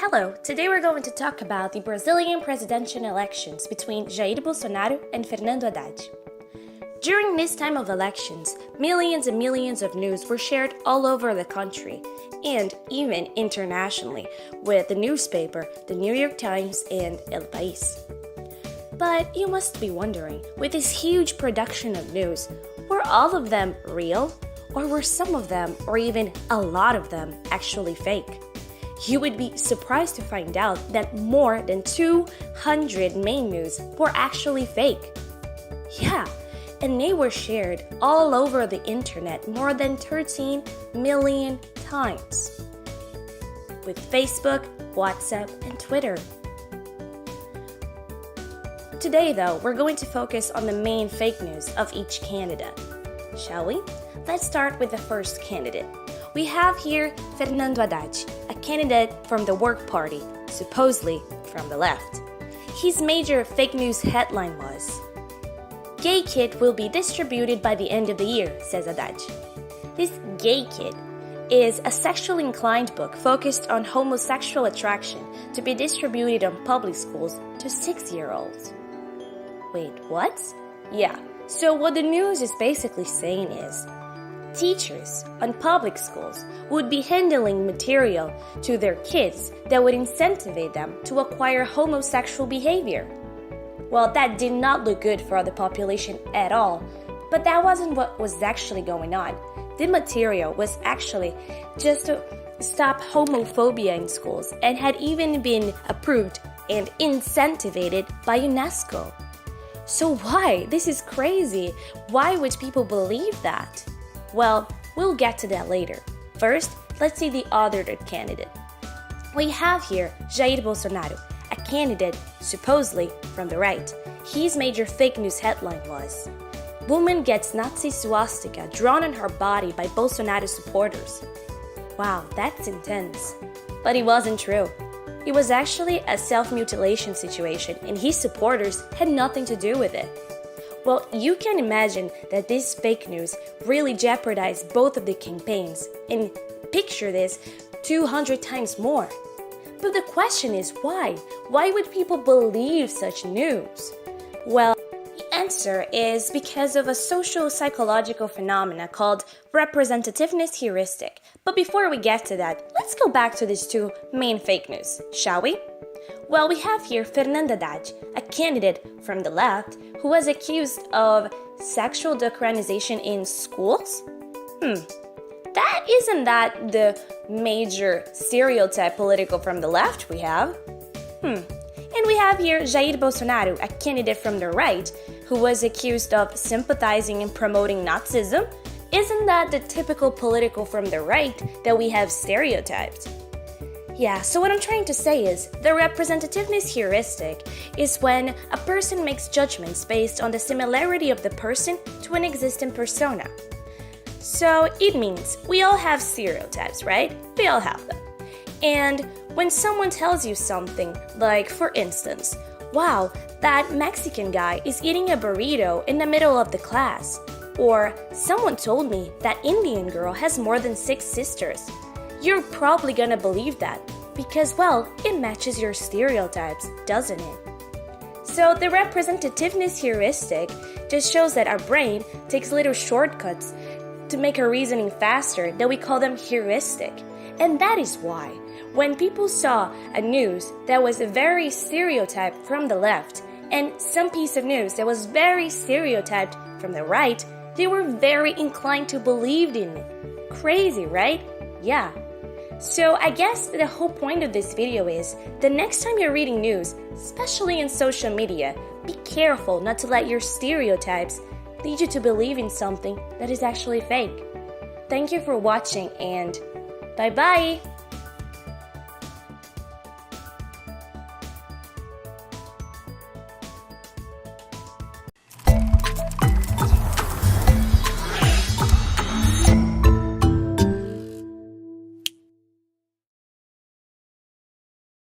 Hello, today we're going to talk about the Brazilian presidential elections between Jair Bolsonaro and Fernando Haddad. During this time of elections, millions and millions of news were shared all over the country, and even internationally, with the newspaper, the New York Times and El País. But you must be wondering, with this huge production of news, were all of them real? Or were some of them, or even a lot of them, actually fake? You would be surprised to find out that more than 200 main news were actually fake. Yeah, and they were shared all over the internet more than 13 million times. With Facebook, WhatsApp, and Twitter. Today, though, we're going to focus on the main fake news of each candidate. Shall we? Let's start with the first candidate. We have here Fernando Haddad, a candidate from the Work Party, supposedly from the left. His major fake news headline was, "Gay Kit will be distributed by the end of the year," says Haddad. This Gay Kit is a sexually inclined book focused on homosexual attraction to be distributed on public schools to 6-year-olds. Wait, what? Yeah, so what the news is basically saying is, teachers on public schools would be handling material to their kids that would incentivize them to acquire homosexual behavior. Well, that did not look good for the population at all, but that wasn't what was actually going on. The material was actually just to stop homophobia in schools and had even been approved and incentivized by UNESCO. So why? This is crazy. Why would people believe that? Well, we'll get to that later. First, let's see the other candidate. We have here Jair Bolsonaro, a candidate supposedly from the right. His major fake news headline was, "Woman gets Nazi swastika drawn on her body by Bolsonaro supporters." Wow, that's intense. But it wasn't true. It was actually a self-mutilation situation and his supporters had nothing to do with it. Well, you can imagine that this fake news really jeopardized both of the campaigns, and picture this 200 times more. But the question is why? Why would people believe such news? Well, the answer is because of a social psychological phenomena called representativeness heuristic. But before we get to that, let's go back to these two main fake news, shall we? Well, we have here Fernando Haddad, a candidate from the left who was accused of sexual decolonization in schools? Isn't that the major stereotype political from the left we have? And we have here Jair Bolsonaro, a candidate from the right who was accused of sympathizing and promoting Nazism? Isn't that the typical political from the right that we have stereotyped? Yeah, so what I'm trying to say is, the representativeness heuristic is when a person makes judgments based on the similarity of the person to an existing persona. So it means we all have stereotypes, right? We all have them. And when someone tells you something, like for instance, "Wow, that Mexican guy is eating a burrito in the middle of the class," or "Someone told me that Indian girl has more than 6 sisters," you're probably gonna believe that because, well, it matches your stereotypes, doesn't it? So the representativeness heuristic just shows that our brain takes little shortcuts to make our reasoning faster that we call them heuristic. And that is why, when people saw a news that was very stereotyped from the left and some piece of news that was very stereotyped from the right, they were very inclined to believe in it. Crazy, right? Yeah. So I guess the whole point of this video is, the next time you're reading news, especially in social media, be careful not to let your stereotypes lead you to believe in something that is actually fake. Thank you for watching and bye-bye!